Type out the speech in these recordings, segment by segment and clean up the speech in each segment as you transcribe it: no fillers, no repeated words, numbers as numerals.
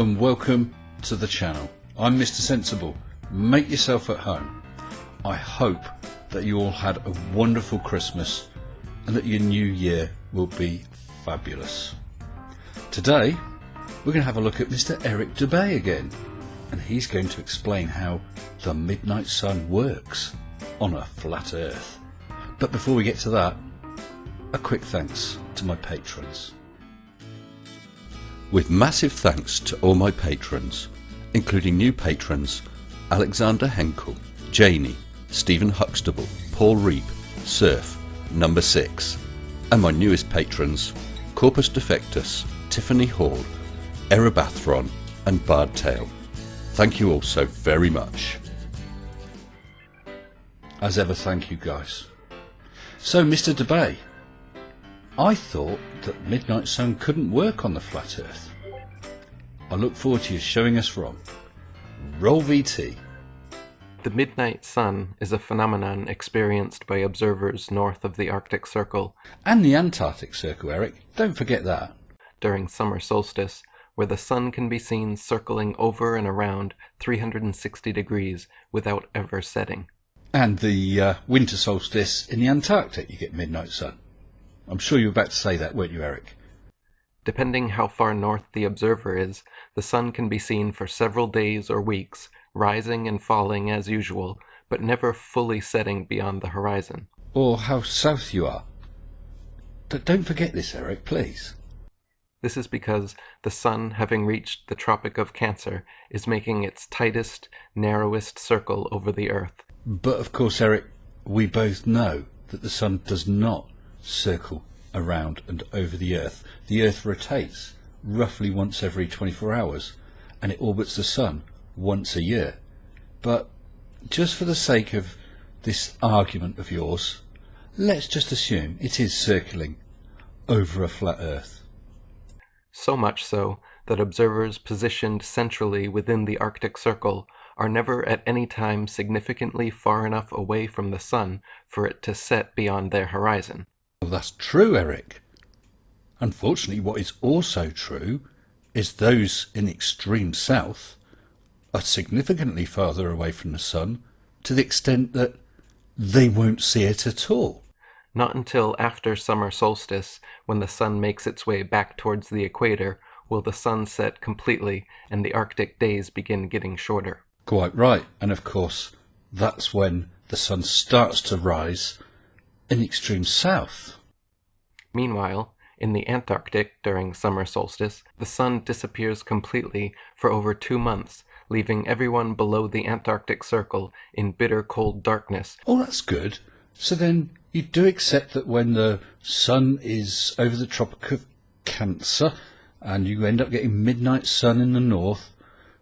and welcome to the channel. I'm Mr. Sensible. Make yourself at home. I hope that you all had a wonderful Christmas and that your new year will be fabulous. Today we're going to have a look at Mr. Eric Dubay again, and he's going to explain how the midnight sun works on a flat earth. But before we get to that, a quick thanks to my patrons. With massive thanks to all my patrons, including new patrons Alexander Henkel, Janie, Stephen Huxtable, Paul Reap, Surf, Number 6, and my newest patrons Corpus Defectus, Tiffany Hall, Erebathron and Bardtail. Thank you all so very much. As ever, thank you guys. So Mr. Dubay, I thought that midnight sun couldn't work on the flat earth. I look forward to you showing us wrong. Roll VT. The midnight sun is a phenomenon experienced by observers north of the Arctic Circle And the Antarctic Circle, Eric. Don't forget that. during summer solstice, where the sun can be seen circling over and around 360 degrees without ever setting. And the winter solstice in the Antarctic, you get midnight sun. I'm sure you were about to say that, weren't you, Eric? Depending how far north the observer is, the sun can be seen for several days or weeks, rising and falling as usual, but never fully setting beyond the horizon. Or how south you are. But don't forget this, Eric, please. This is because the sun, having reached the Tropic of Cancer, is making its tightest, narrowest circle over the Earth. But of course, Eric, we both know that the sun does not circle around and over the Earth. The Earth rotates roughly once every 24 hours, and it orbits the sun once a year. But just for the sake of this argument of yours, let's just assume it is circling over a flat Earth. So much so that observers positioned centrally within the Arctic Circle are never at any time significantly far enough away from the sun for it to set beyond their horizon. Well, that's true, Eric. Unfortunately, what is also true is those in the extreme south are significantly farther away from the sun, to the extent that they won't see it at all. Not until after summer solstice, when the sun makes its way back towards the equator, will the sun set completely and the Arctic days begin getting shorter. Quite right, and of course that's when the sun starts to rise in the extreme south. Meanwhile, in the Antarctic during summer solstice, the sun disappears completely for over 2 months, leaving everyone below the Antarctic Circle in bitter cold darkness. Oh, that's good. So then you do accept that when the sun is over the Tropic of Cancer and you end up getting midnight sun in the north,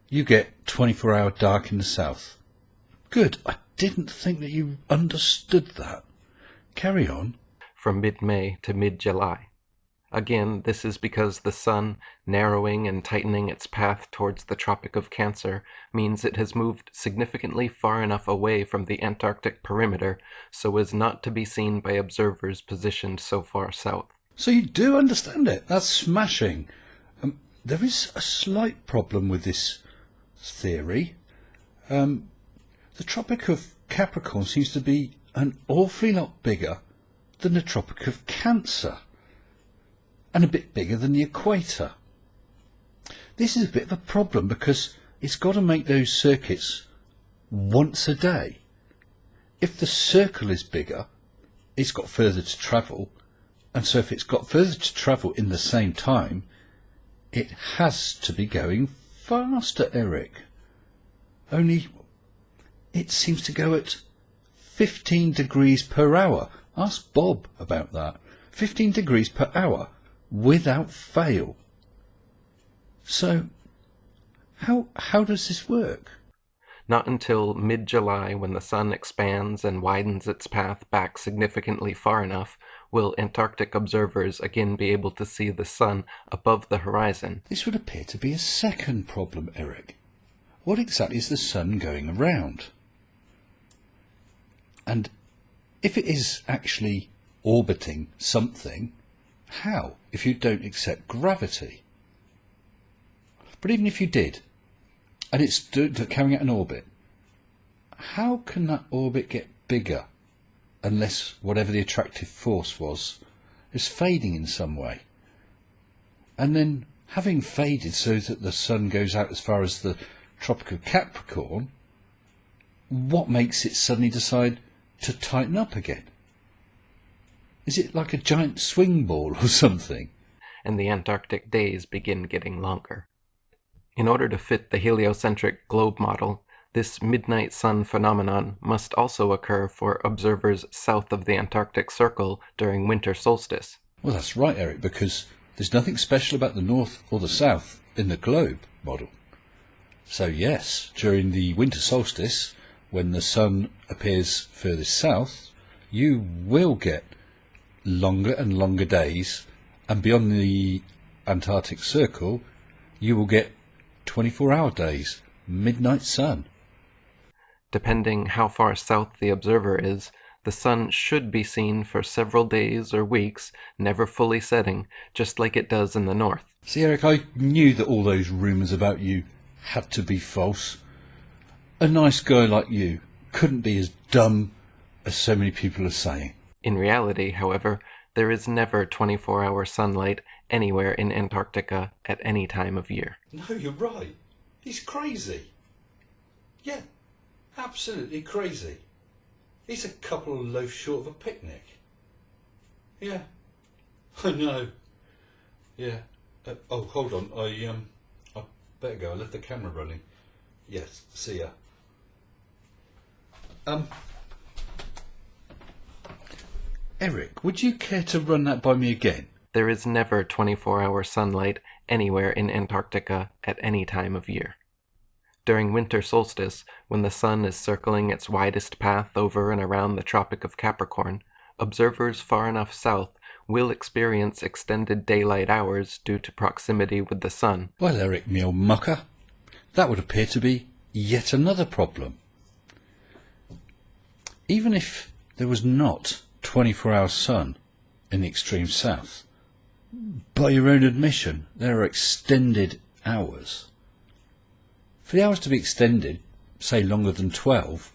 you get 24-hour dark in the south. Good. I didn't think that you understood that. Carry on. From mid-May to mid-July. Again, this is because the sun, narrowing and tightening its path towards the Tropic of Cancer, means it has moved significantly far enough away from the Antarctic perimeter so as not to be seen by observers positioned so far south. So you do understand it. That's smashing. There is a slight problem with this theory. The Tropic of Capricorn seems to be an awfully lot bigger than the Tropic of Cancer, and a bit bigger than the equator. This is a bit of a problem because it's got to make those circuits once a day. If the circle is bigger, it's got further to travel, and so if it's got further to travel in the same time, it has to be going faster, Eric. Only it seems to go at 15 degrees per hour. Ask Bob about that. 15 degrees per hour without fail. So how does this work? Not until mid-July, when the sun expands and widens its path back significantly far enough, will Antarctic observers again be able to see the sun above the horizon. This would appear to be a second problem, Eric. What exactly is the sun going around? And if it is actually orbiting something, how, if you don't accept gravity? But even if you did, and it's carrying out an orbit, how can that orbit get bigger unless whatever the attractive force was is fading in some way? And then having faded so that the sun goes out as far as the Tropic of Capricorn, what makes it suddenly decide to tighten up again? Is it like a giant swing ball or something? And the Antarctic days begin getting longer. In order to fit the heliocentric globe model, this midnight sun phenomenon must also occur for observers south of the Antarctic Circle during winter solstice. Well, that's right, Eric, because there's nothing special about the north or the south in the globe model. So yes, during the winter solstice, when the sun appears furthest south, you will get longer and longer days, and beyond the Antarctic Circle, you will get 24-hour days, midnight sun. Depending how far south the observer is, the sun should be seen for several days or weeks, never fully setting, just like it does in the north. See, Eric, I knew that all those rumours about you had to be false. A nice guy like you couldn't be as dumb as so many people are saying. In reality, however, there is never 24-hour sunlight anywhere in Antarctica at any time of year. No, you're right. He's crazy. Yeah, absolutely crazy. He's a couple of loaves short of a picnic. Yeah, I know. Yeah. Oh, hold on. I better go. I left the camera running. Yes. See ya. Eric, would you care to run that by me again? There is never 24-hour sunlight anywhere in Antarctica at any time of year. During winter solstice, when the sun is circling its widest path over and around the Tropic of Capricorn, observers far enough south will experience extended daylight hours due to proximity with the sun. Well, Eric, me old mucker, that would appear to be yet another problem. Even if there was not 24-hour sun in the extreme south, by your own admission, there are extended hours. For the hours to be extended, say longer than 12,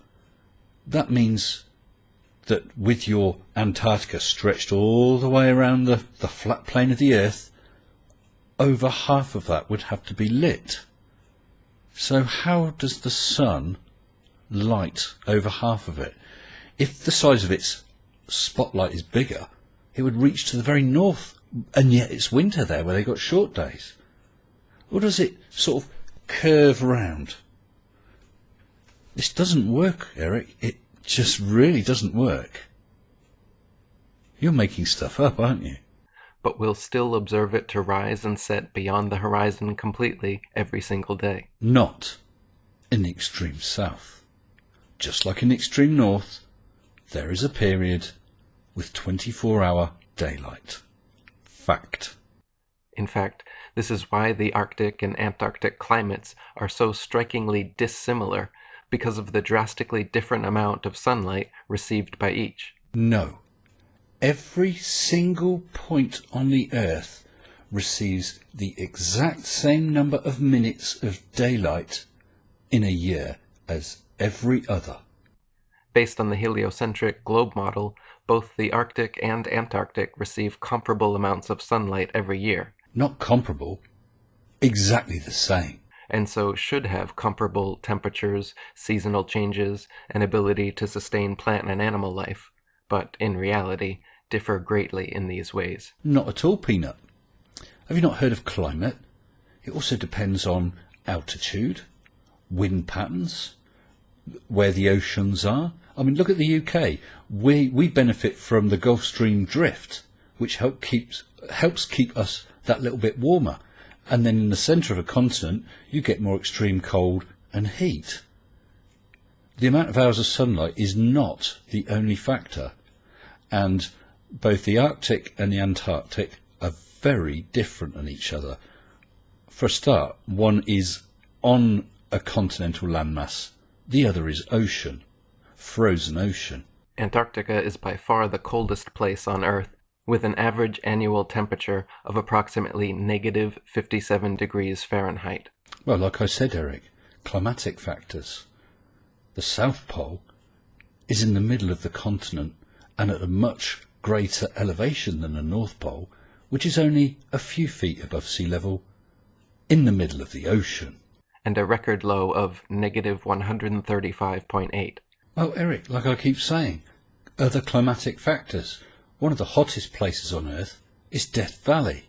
that means that with your Antarctica stretched all the way around the flat plane of the Earth, over half of that would have to be lit. So how does the sun light over half of it? If the size of its spotlight is bigger, it would reach to the very north, and yet it's winter there where they got short days. Or does it sort of curve round? This doesn't work, Eric. It just really doesn't work. You're making stuff up, aren't you? But we'll still observe it to rise and set beyond the horizon completely every single day. Not in the extreme south. Just like in the extreme north, there is a period with 24-hour daylight. Fact. In fact, this is why the Arctic and Antarctic climates are so strikingly dissimilar, because of the drastically different amount of sunlight received by each. No. Every single point on the Earth receives the exact same number of minutes of daylight in a year as every other. Based on the heliocentric globe model, both the Arctic and Antarctic receive comparable amounts of sunlight every year. Not comparable, exactly the same. And so should have comparable temperatures, seasonal changes, and ability to sustain plant and animal life, but in reality differ greatly in these ways. Not at all, Peanut. Have you not heard of climate? It also depends on altitude, wind patterns, where the oceans are. I mean, look at the UK. We benefit from the Gulf Stream drift, which helps keep us that little bit warmer. And then in the centre of a continent, you get more extreme cold and heat. The amount of hours of sunlight is not the only factor. And both the Arctic and the Antarctic are very different than each other. For a start, one is on a continental landmass. The other is ocean, frozen ocean. Antarctica is by far the coldest place on Earth, with an average annual temperature of approximately -57 degrees Fahrenheit. Well, like I said, Eric, climatic factors. The South Pole is in the middle of the continent and at a much greater elevation than the North Pole, which is only a few feet above sea level in the middle of the ocean. And a record low of negative 135.8. Well, Eric, like I keep saying, other climatic factors. One of the hottest places on Earth is Death Valley,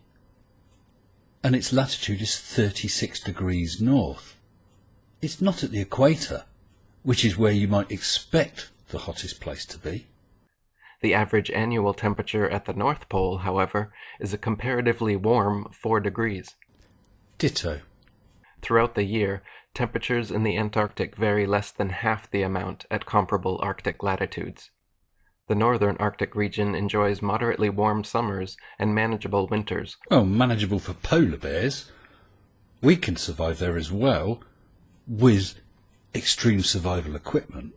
and its latitude is 36 degrees north. It's not at the equator, which is where you might expect the hottest place to be. The average annual temperature at the North Pole, however, is a comparatively warm 4 degrees. Ditto. Throughout the year, temperatures in the Antarctic vary less than half the amount at comparable Arctic latitudes. The northern Arctic region enjoys moderately warm summers and manageable winters. Well, manageable for polar bears. We can survive there as well, with extreme survival equipment.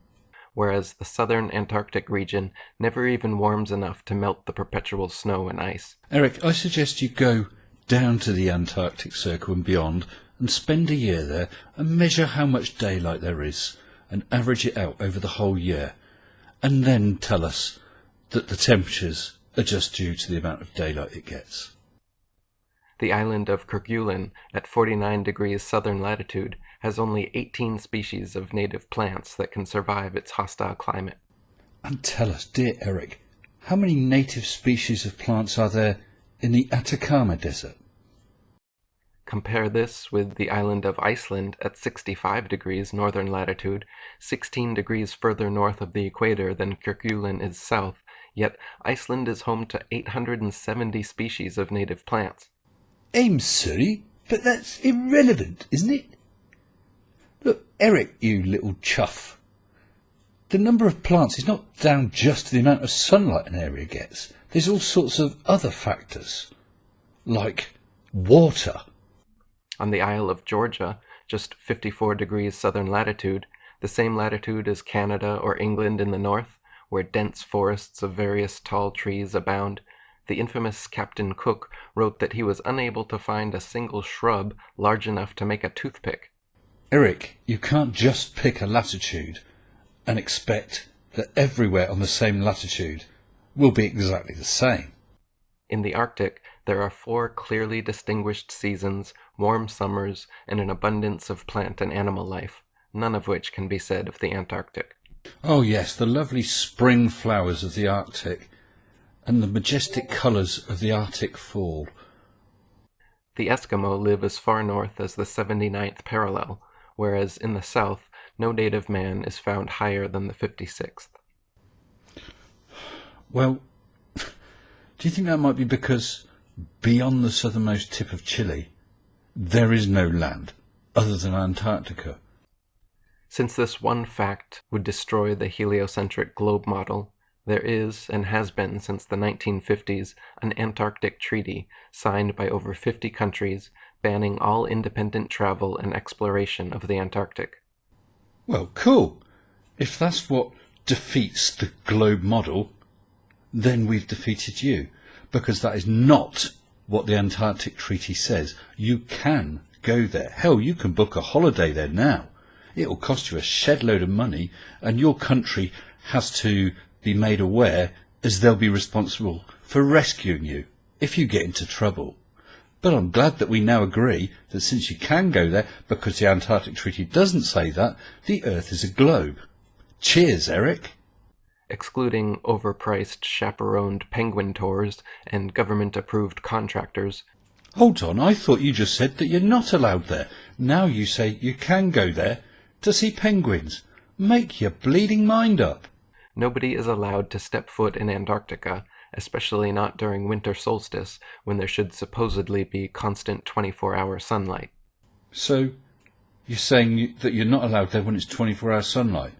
Whereas the southern Antarctic region never even warms enough to melt the perpetual snow and ice. Eric, I suggest you go down to the Antarctic Circle and beyond and spend a year there and measure how much daylight there is and average it out over the whole year, and then tell us that the temperatures are just due to the amount of daylight it gets. The island of Kerguelen, at 49 degrees southern latitude, has only 18 species of native plants that can survive its hostile climate. And tell us, dear Eric, how many native species of plants are there in the Atacama Desert? Compare this with the island of Iceland at 65 degrees northern latitude, 16 degrees further north of the equator than Kerguelen is south, yet Iceland is home to 870 species of native plants. I'm sorry, but that's irrelevant, isn't it? Look, Eric, you little chuff. The number of plants is not down just to the amount of sunlight an area gets. There's all sorts of other factors, like water. On the Isle of Georgia, just 54 degrees southern latitude, the same latitude as Canada or England in the north, where dense forests of various tall trees abound, the infamous Captain Cook wrote that he was unable to find a single shrub large enough to make a toothpick. Eric, you can't just pick a latitude and expect that everywhere on the same latitude will be exactly the same. In the Arctic, there are 4 clearly distinguished seasons, warm summers, and an abundance of plant and animal life, none of which can be said of the Antarctic. Oh yes, the lovely spring flowers of the Arctic and the majestic colours of the Arctic fall. The Eskimo live as far north as the 79th parallel, whereas in the south, no native man is found higher than the 56th. Well, do you think that might be because beyond the southernmost tip of Chile, there is no land other than Antarctica? Since this one fact would destroy the heliocentric globe model, there is, and has been since the 1950s, an Antarctic treaty signed by over 50 countries banning all independent travel and exploration of the Antarctic. Well, cool. If that's what defeats the globe model, then we've defeated you, because that is not what the Antarctic Treaty says. You can go there. Hell, you can book a holiday there now. It'll cost you a shed load of money, and your country has to be made aware, as they'll be responsible for rescuing you if you get into trouble. But I'm glad that we now agree that since you can go there, because the Antarctic Treaty doesn't say that, the Earth is a globe. Cheers, Eric. Excluding overpriced chaperoned penguin tours and government-approved contractors. Hold on, I thought you just said that you're not allowed there. Now you say you can go there to see penguins. Make your bleeding mind up. Nobody is allowed to step foot in Antarctica, especially not during winter solstice, when there should supposedly be constant 24-hour sunlight. So, you're saying that you're not allowed there when it's 24-hour sunlight?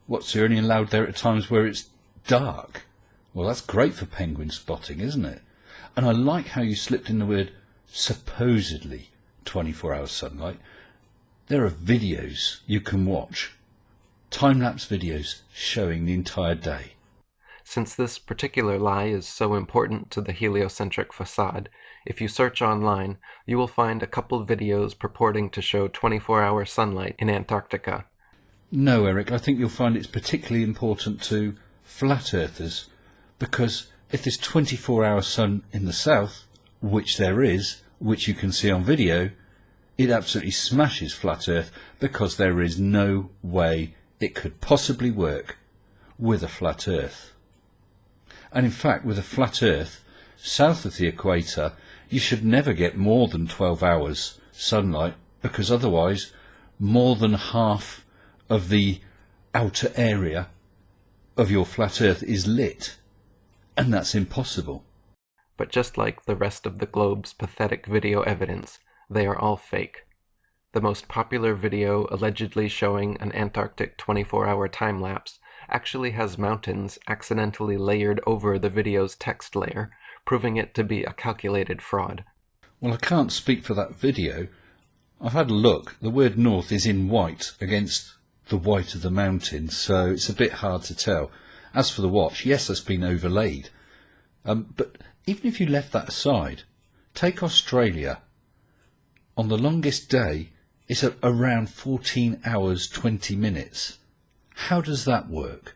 What, so you're only allowed there at times where it's dark? Well, that's great for penguin spotting, isn't it? And I like how you slipped in the word supposedly 24-hour sunlight. There are videos you can watch, time-lapse videos showing the entire day. Since this particular lie is so important to the heliocentric facade, if you search online, you will find a couple videos purporting to show 24-hour sunlight in Antarctica. No, Eric, I think you'll find it's particularly important to flat earthers, because if there's 24-hour sun in the south, which there is, which you can see on video, it absolutely smashes flat earth, because there is no way it could possibly work with a flat earth. And in fact, with a flat earth, south of the equator, you should never get more than 12 hours sunlight, because otherwise more than half of the outer area of your flat earth is lit, and that's impossible. But just like the rest of the globe's pathetic video evidence, they are all fake. The most popular video allegedly showing an Antarctic 24-hour time-lapse actually has mountains accidentally layered over the video's text layer, proving it to be a calculated fraud. Well, I can't speak for that video. I've had a look. The word north is in white against the white of the mountains, so it's a bit hard to tell. As for the watch, yes, that's been overlaid. But even if you left that aside, take Australia. On the longest day, it's at around 14 hours 20 minutes. How does that work?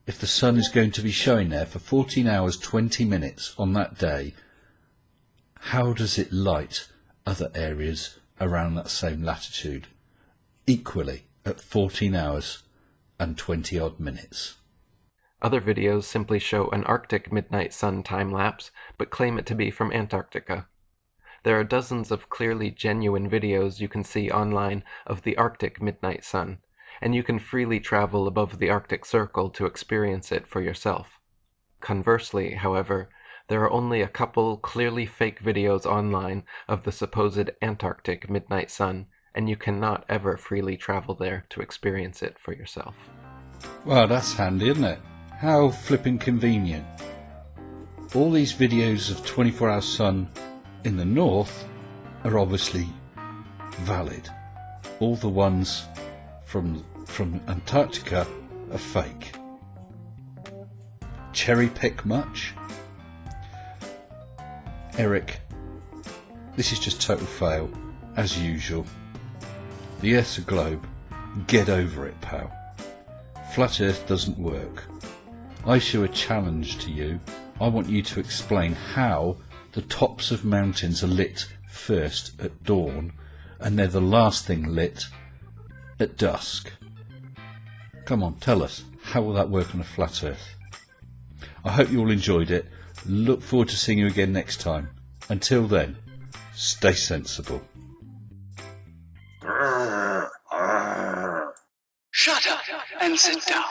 If the sun is going to be showing there for 14 hours 20 minutes on that day, how does it light other areas around that same latitude equally at 14 hours and 20 odd minutes? Other videos simply show an Arctic midnight sun time-lapse, but claim it to be from Antarctica. There are dozens of clearly genuine videos you can see online of the Arctic midnight sun, and you can freely travel above the Arctic Circle to experience it for yourself. Conversely, however, there are only a couple clearly fake videos online of the supposed Antarctic midnight sun, and you cannot ever freely travel there to experience it for yourself. Well, that's handy, isn't it? How flippin' convenient. All these videos of 24-hour sun in the north are obviously valid. All the ones from Antarctica are fake. Cherry pick much? Eric, this is just total fail, as usual. The Earth's a globe. Get over it, pal. Flat Earth doesn't work. I issue a challenge to you. I want you to explain how the tops of mountains are lit first at dawn, and they're the last thing lit at dusk. Come on, tell us. How will that work on a flat Earth? I hope you all enjoyed it. Look forward to seeing you again next time. Until then, stay sensible. Shut up and sit down.